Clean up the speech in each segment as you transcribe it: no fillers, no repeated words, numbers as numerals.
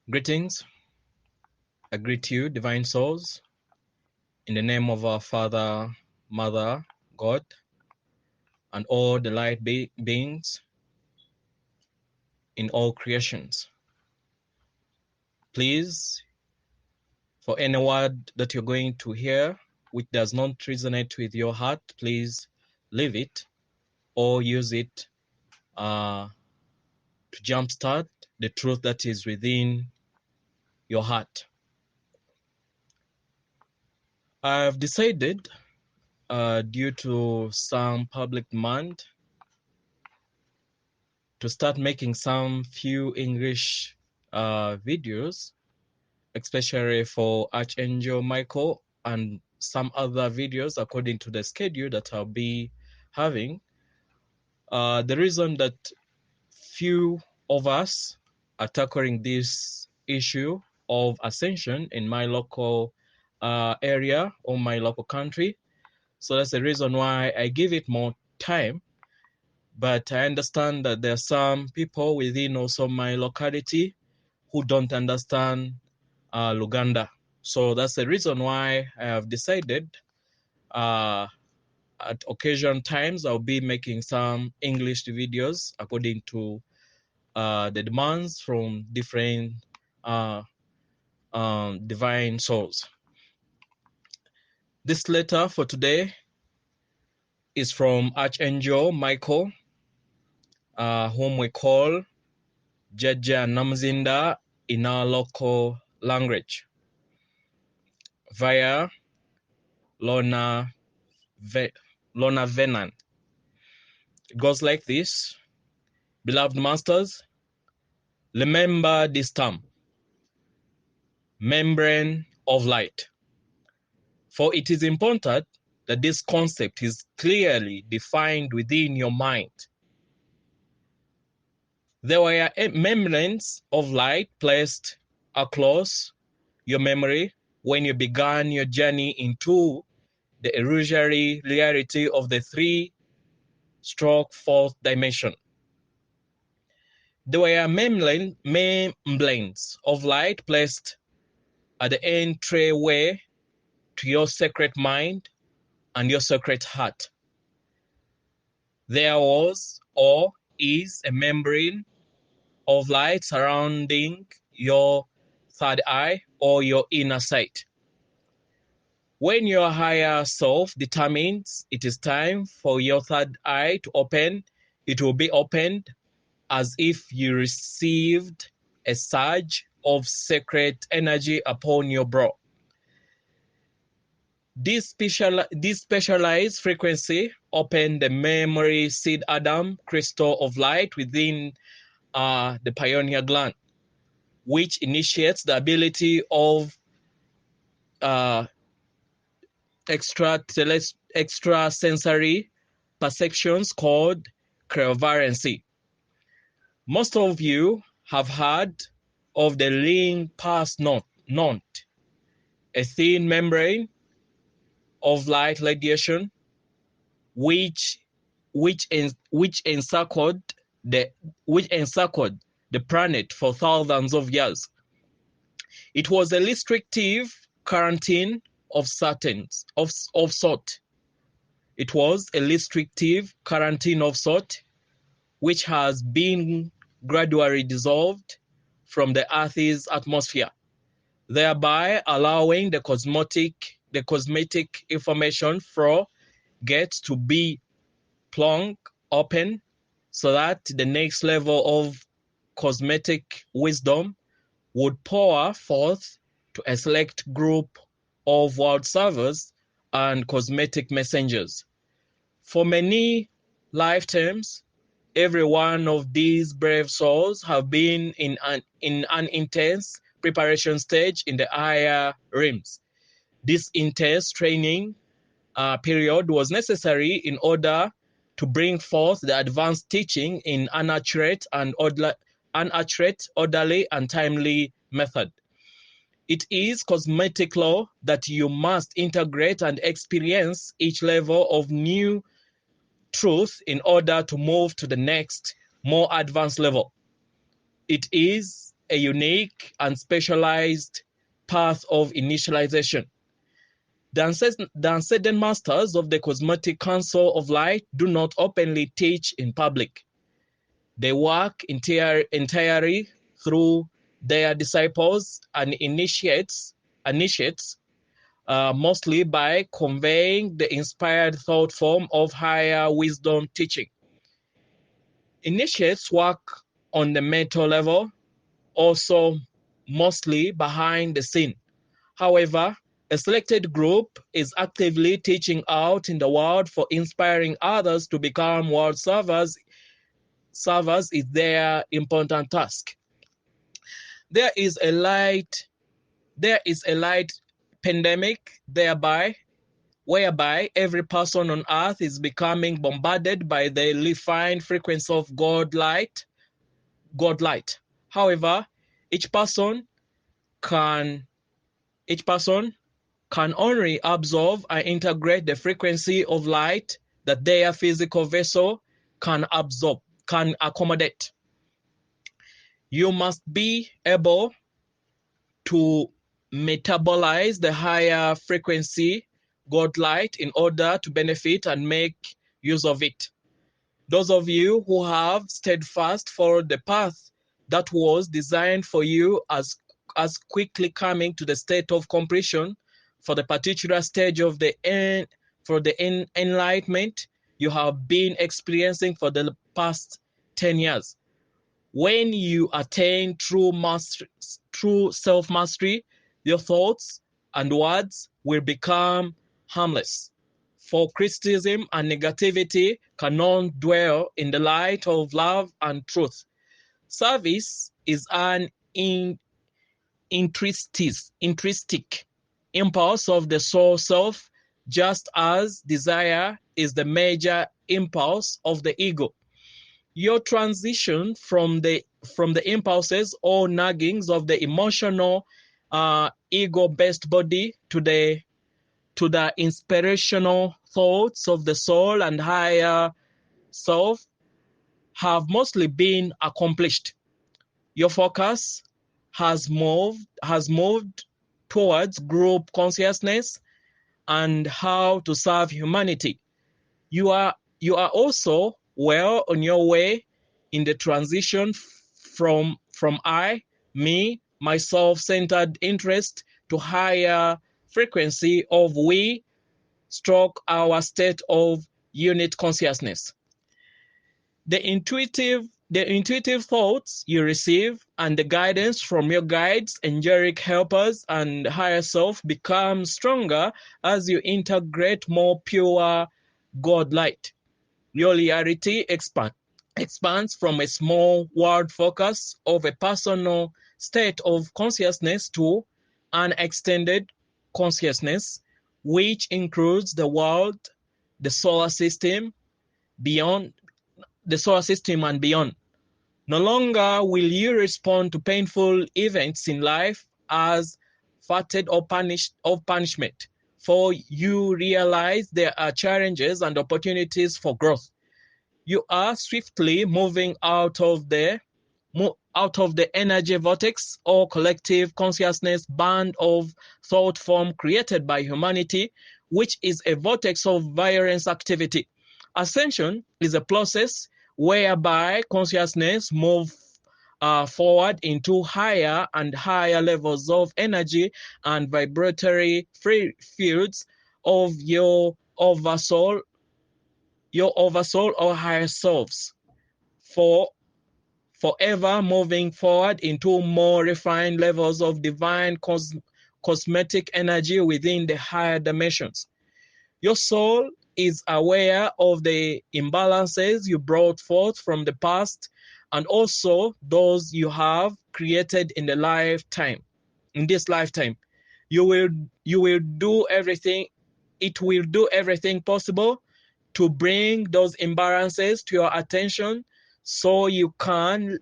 Greetings. I greet you, divine souls, in the name of our Father, Mother, God, and all the light beings in all creations. Please, for any word that you're going to hear which does not resonate with your heart, please leave it or use it to jumpstart the truth that is within your heart. I've decided, due to some public demand, to start making some few English videos, especially for Archangel Michael and some other videos according to the schedule that I'll be having. The reason that few of us are tackling this issue of ascension in my local area or my local country. So that's the reason why I give it more time. But I understand that there are some people within also my locality who don't understand Luganda. So that's the reason why I have decided at occasion times I'll be making some English videos according to the demands from different divine souls. This letter for today is from Archangel Michael, whom we call JJAJJA NAMUZINDA in our local language, via Ronna, Vezanne. It goes like this. Beloved masters, remember this term, membrane of light. For it is important that this concept is clearly defined within your mind. There were membranes of light placed across your memory when you began your journey into the illusory reality of the 3-4th dimension. There were membranes of light placed at the entryway to your sacred mind and your sacred heart. There was or is a membrane of light surrounding your third eye or your inner sight. When your higher self determines it is time for your third eye to open, it will be opened as if you received a surge of sacred energy upon your brow. This specialized frequency opened the memory seed Adam crystal of light within the pineal gland, which initiates the ability of extrasensory perceptions called clairvoyancy. Most of you have heard of the ring pulse knot, a thin membrane of light radiation which encircled the planet for thousands of years. It was a restrictive quarantine of sort. It was a restrictive quarantine of sort, which has been gradually dissolved from the Earth's atmosphere, thereby allowing the cosmetic information flow gates to be plunged open so that the next level of cosmetic wisdom would pour forth to a select group of world servers and cosmetic messengers. For many lifetimes, every one of these brave souls have been in an intense preparation stage in the higher realms. This intense training period was necessary in order to bring forth the advanced teaching in unaccurate, orderly, and timely method. It is cosmetic law that you must integrate and experience each level of new truth in order to move to the next, more advanced level. It is a unique and specialized path of initialization. The ancient masters of the Cosmetic Council of Light do not openly teach in public. They work entirely through their disciples and initiates, mostly by conveying the inspired thought form of higher wisdom teaching. Initiates work on the mental level, also mostly behind the scene. However, a selected group is actively teaching out in the world for inspiring others to become world servers. Servers is their important task. There is a light pandemic whereby every person on earth is becoming bombarded by the refined frequency of God light. However, each person can only absorb and integrate the frequency of light that their physical vessel can accommodate. You must be able to metabolize the higher frequency God light in order to benefit and make use of it. Those of you who have steadfast followed the path that was designed for you as quickly coming to the state of completion for the particular stage of the enlightenment you have been experiencing for the past 10 years. When you attain true self-mastery, your thoughts and words will become harmless. For criticism and negativity cannot dwell in the light of love and truth. Service is an intrinsic impulse of the soul self, just as desire is the major impulse of the ego. Your transition from the impulses or naggings of the emotional ego-based body to the inspirational thoughts of the soul and higher self have mostly been accomplished. Your focus has moved towards group consciousness and how to serve humanity. You are also well on your way in the transition from I, me, my self-centered interest to higher frequency of we, our state of unit consciousness. The intuitive thoughts you receive and the guidance from your guides, angelic helpers, and higher self become stronger as you integrate more pure God light. Your reality expands from a small world focus of a personal state of consciousness to an extended consciousness, which includes the world, the solar system, and beyond. No longer will you respond to painful events in life as fated or punishment, for you realize there are challenges and opportunities for growth. You are swiftly moving out of the energy vortex or collective consciousness band of thought form created by humanity, which is a vortex of violence activity. Ascension is a process whereby consciousness moves forward into higher and higher levels of energy and vibratory fields of your oversoul or higher selves, forever moving forward into more refined levels of divine cosmetic energy within the higher dimensions. Your soul is aware of the imbalances you brought forth from the past and also those you have created in this lifetime. You will do everything. It will do everything possible to bring those imbalances to your attention so you can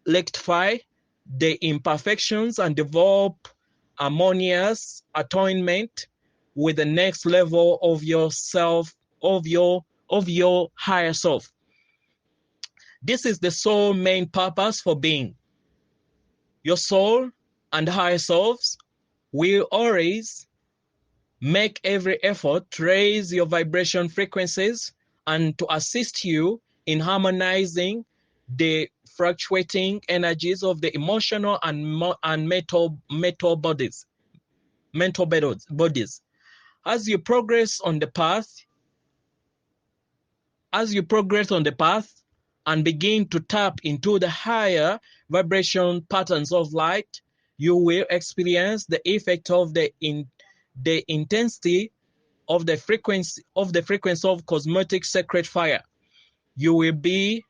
rectify the imperfections and develop harmonious atonement with the next level of yourself, of your higher self. This is the sole main purpose for being. Your soul and higher selves will always make every effort to raise your vibration frequencies and to assist you in harmonizing the fluctuating energies of the emotional and mental bodies. As you progress on the path, and begin to tap into the higher vibration patterns of light, you will experience the effect of the intensity of the frequency of cosmetic sacred fire. You will be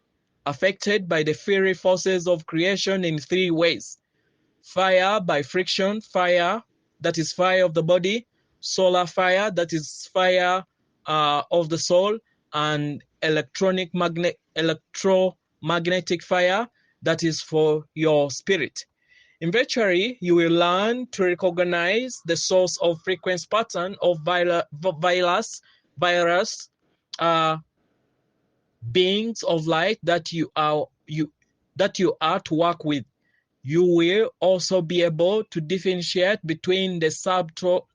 affected by the fiery forces of creation in three ways: fire by friction, fire that is fire of the body; solar fire that is fire of the soul; and electromagnetic fire that is for your spirit. Eventually, you will learn to recognize the source of frequency pattern of virus beings of light that you are to work with. You will also be able to differentiate between the subtle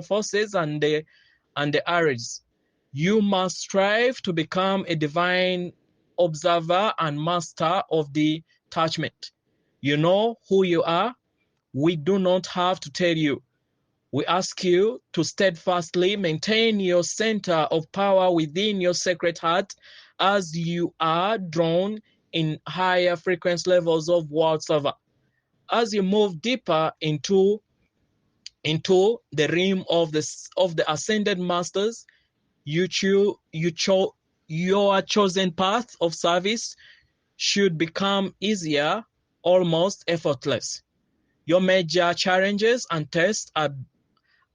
forces and the arrays. You must strive to become a divine observer and master of detachment. You know who you are. We do not have to tell you. We ask you to steadfastly maintain your center of power within your sacred heart as you are drawn in higher frequency levels of world server. As you move deeper into the realm of the ascended masters, your chosen path of service should become easier, almost effortless. Your major challenges and tests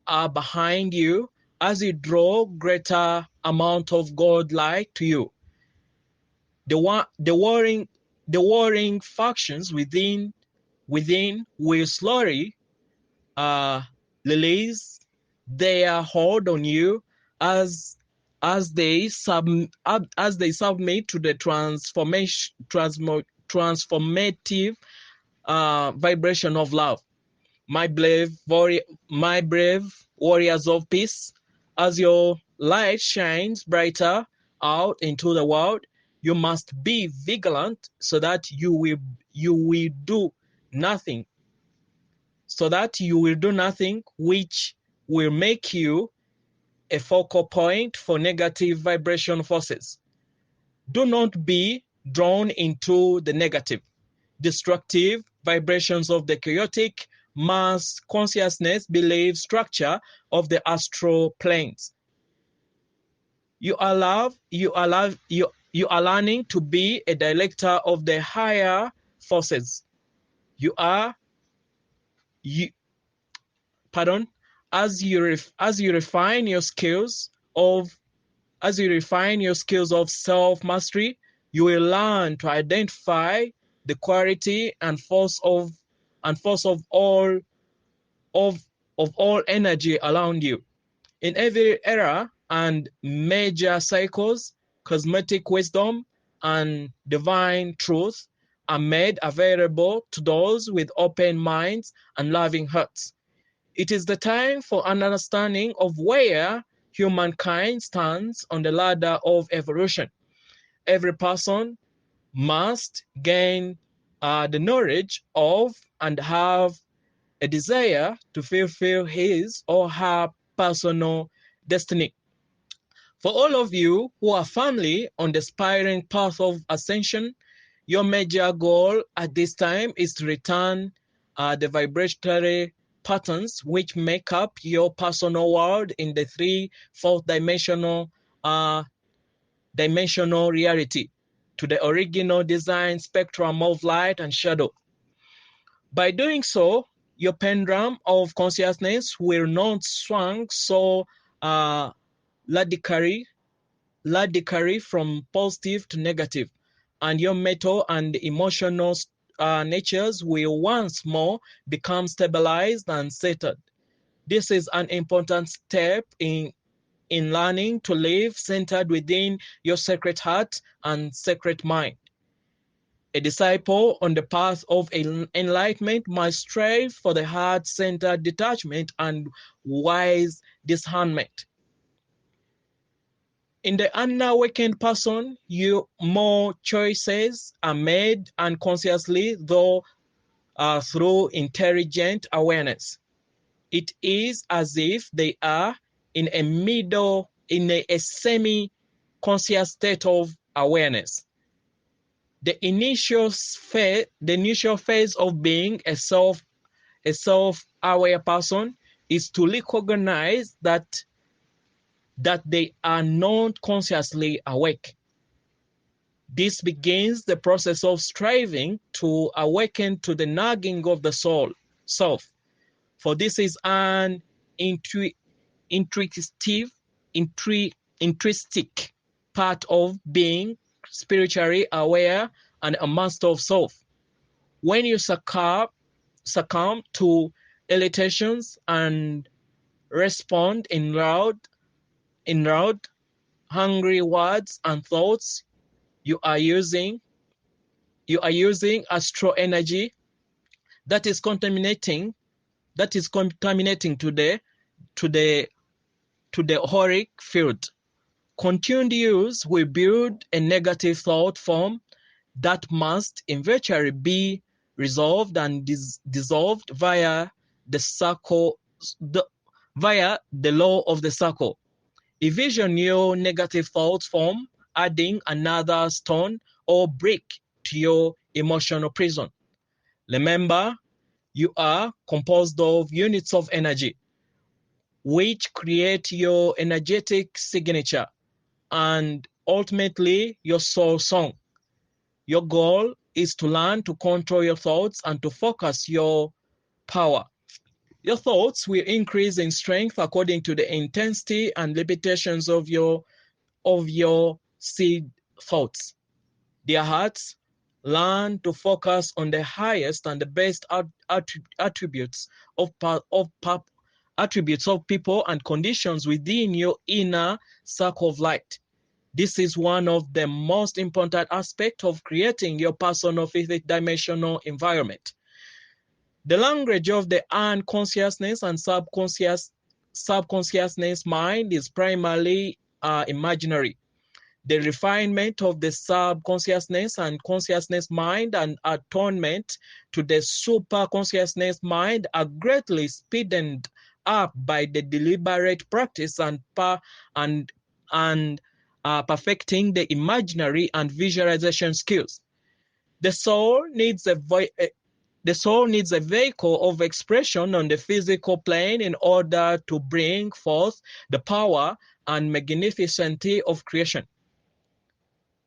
are behind you as you draw greater amount of God light to you. The warring factions within will slowly release their hold on you as they submit to the transformative vibration of love. My brave warriors of peace, as your light shines brighter out into the world, you must be vigilant so that you will do nothing which will make you a focal point for negative vibration forces. Do not be drawn into the negative, destructive vibrations of the chaotic mass consciousness belief structure of the astral planes. You are learning to be a director of the higher forces. As you refine your skills of self-mastery, you will learn to identify the quality and force of all energy around you. In every era and major cycles, cosmetic wisdom and divine truth are made available to those with open minds and loving hearts. It is the time for an understanding of where humankind stands on the ladder of evolution. Every person must gain the knowledge of and have a desire to fulfill his or her personal destiny. For all of you who are firmly on the spiraling path of ascension, your major goal at this time is to return the vibratory patterns which make up your personal world in the fourth dimensional reality to the original design spectrum of light and shadow. By doing so, your pendulum of consciousness will not swing so radically from positive to negative, and your mental and emotional natures will once more become stabilized and settled. This is an important step in learning to live centered within your sacred heart and sacred mind. A disciple on the path of enlightenment must strive for the heart-centered detachment and wise discernment. In the unawakened person, more choices are made unconsciously, though through intelligent awareness. It is as if they are in a semi-conscious state of awareness. The initial phase of being a self-aware person is to recognize that they are not consciously awake. This begins the process of striving to awaken to the nagging of the self. For this is an intrinsic part of being spiritually aware and a master of self. When you succumb to irritations and respond in loud, hungry words and thoughts, you are using astral energy that is contaminating to the auric field. Continued use will build a negative thought form that must eventually be resolved and dissolved via the law of the circle. Envision your negative thoughts form adding another stone or brick to your emotional prison. Remember, you are composed of units of energy, which create your energetic signature and ultimately your soul song. Your goal is to learn to control your thoughts and to focus your power. Your thoughts will increase in strength according to the intensity and limitations of your seed thoughts. Their hearts learn to focus on the highest and the best attributes of people and conditions within your inner circle of light. This is one of the most important aspects of creating your personal fifth dimensional environment. The language of the unconsciousness and subconsciousness mind is primarily imaginary. The refinement of the subconsciousness and consciousness mind and atonement to the superconsciousness mind are greatly speeded up by the deliberate practice and perfecting the imaginary and visualization skills. The soul needs a vehicle of expression on the physical plane in order to bring forth the power and magnificence of creation.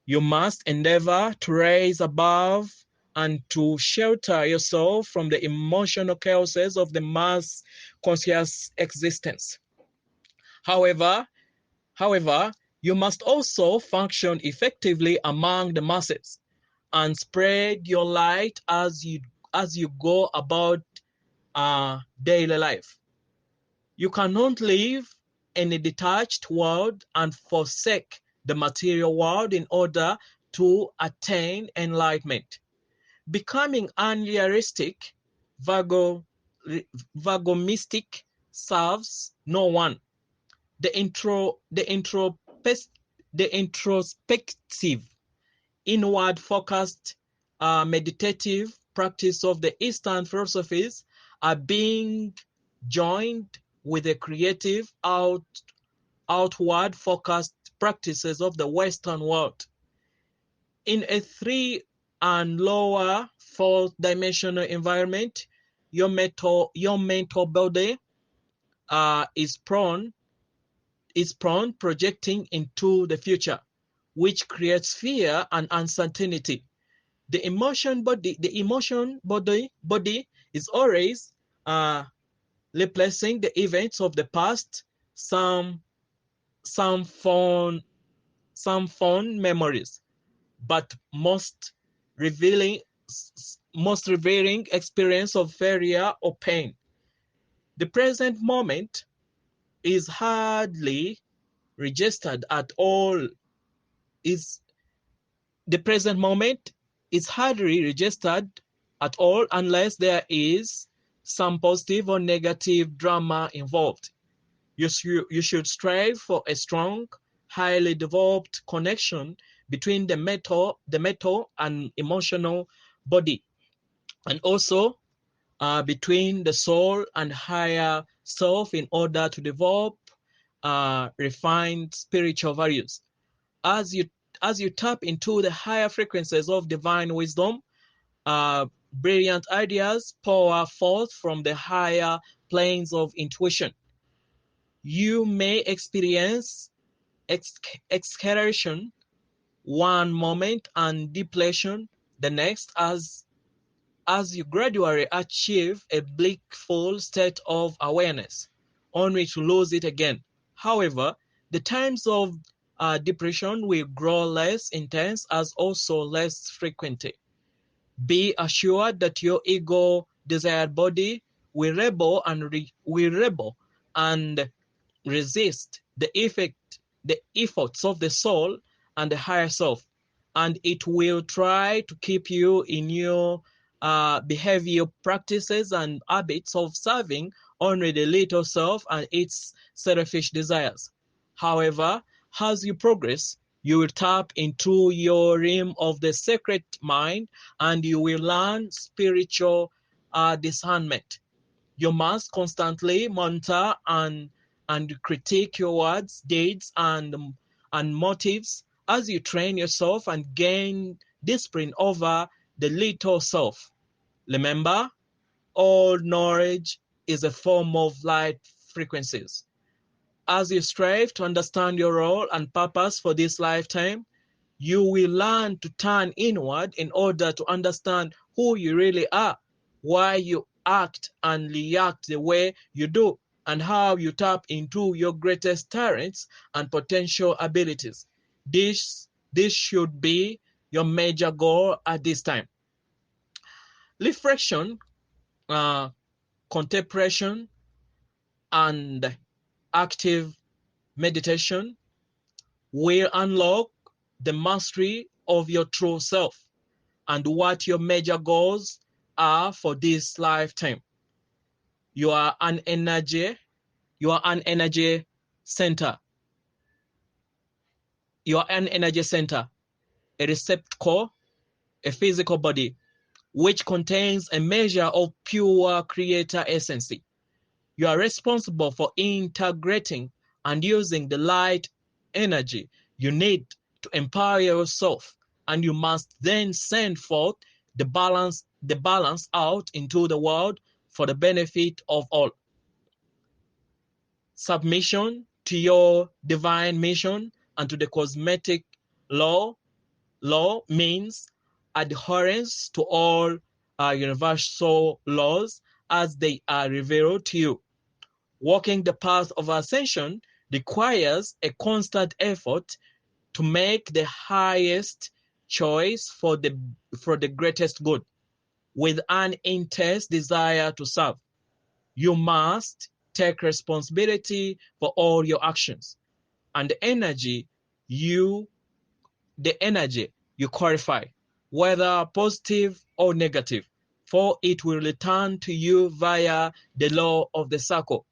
You must endeavor to rise above and to shelter yourself from the emotional chaoses of the mass conscious existence. However, you must also function effectively among the masses and spread your light as you go about daily life. You cannot live in a detached world and forsake the material world in order to attain enlightenment. Becoming unrealistic, vagomistic serves no one. The introspective, inward-focused, meditative practice of the Eastern philosophies are being joined with the creative, outward-focused practices of the Western world. In a three and lower fourth dimensional environment, your mental body is prone projecting into the future, which creates fear and uncertainty. The emotion body is always replacing the events of the past, some fond memories, but most revealing experience of failure or pain. The present moment is hardly registered at all. The present moment is hardly registered at all unless there is some positive or negative drama involved. You should strive for a strong, highly developed connection between the mental and emotional body, and also between the soul and higher self, in order to develop refined spiritual values. As you tap into the higher frequencies of divine wisdom, brilliant ideas pour forth from the higher planes of intuition. You may experience exhalation one moment and depletion the next, as you gradually achieve a blissful state of awareness, only to lose it again. However, the times of depression will grow less intense, as also less frequent. Be assured that your ego-desired body will rebel and resist the efforts of the soul and the higher self, and it will try to keep you in your behavior practices and habits of serving only the little self and its selfish desires. However, as you progress, you will tap into your realm of the sacred mind, and you will learn spiritual discernment. You must constantly monitor and critique your words, deeds, and motives as you train yourself and gain discipline over the little self. Remember, all knowledge is a form of light frequencies. As you strive to understand your role and purpose for this lifetime, you will learn to turn inward in order to understand who you really are, why you act and react the way you do, and how you tap into your greatest talents and potential abilities. This should be your major goal at this time. Reflection, contemplation, and active meditation will unlock the mastery of your true self and what your major goals are for this lifetime. You are an energy center. You are an energy center, a receptacle, a physical body, which contains a measure of pure creator essence. You are responsible for integrating and using the light energy you need to empower yourself, and you must then send forth the balance out into the world for the benefit of all. Submission to your divine mission and to the cosmetic law means adherence to all universal laws as they are revealed to you. Walking the path of ascension requires a constant effort to make the highest choice for the greatest good, with an intense desire to serve. You must take responsibility for all your actions, and the energy you qualify, whether positive or negative, for it will return to you via the law of the circle.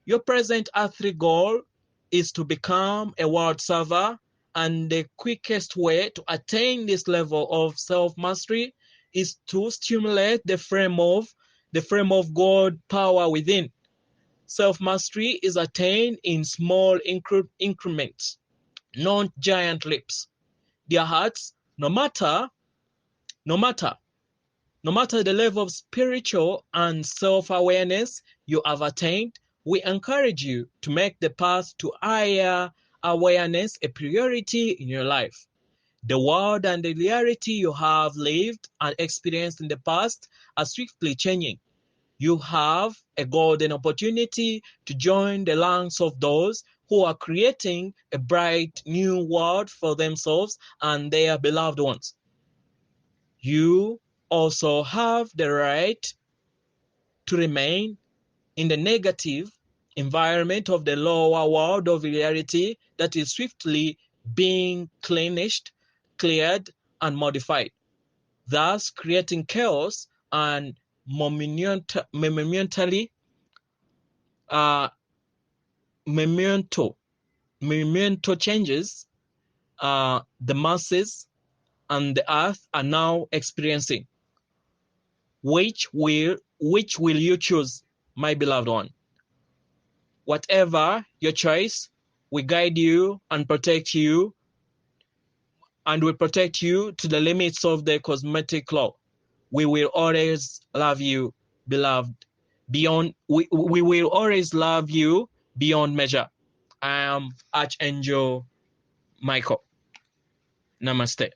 Your present earthly goal is to become a world server, and the quickest way to attain this level of self-mastery is to stimulate the frame of God power within. Self-mastery is attained in small increments, not giant leaps. Dear hearts, no matter the level of spiritual and self-awareness you have attained, we encourage you to make the path to higher awareness a priority in your life. The world and the reality you have lived and experienced in the past are swiftly changing. You have a golden opportunity to join the ranks of those who are creating a bright new world for themselves and their beloved ones. You also have the right to remain in the negative environment of the lower world of reality that is swiftly being cleared and modified, thus creating chaos and monumental changes the masses and the earth are now experiencing. Which will you choose, my beloved one? Whatever your choice, we guide you and protect you, and we protect you to the limits of the cosmetic law. We will always love you, beloved, beyond. We will always love you beyond measure. I am Archangel Michael. Namaste.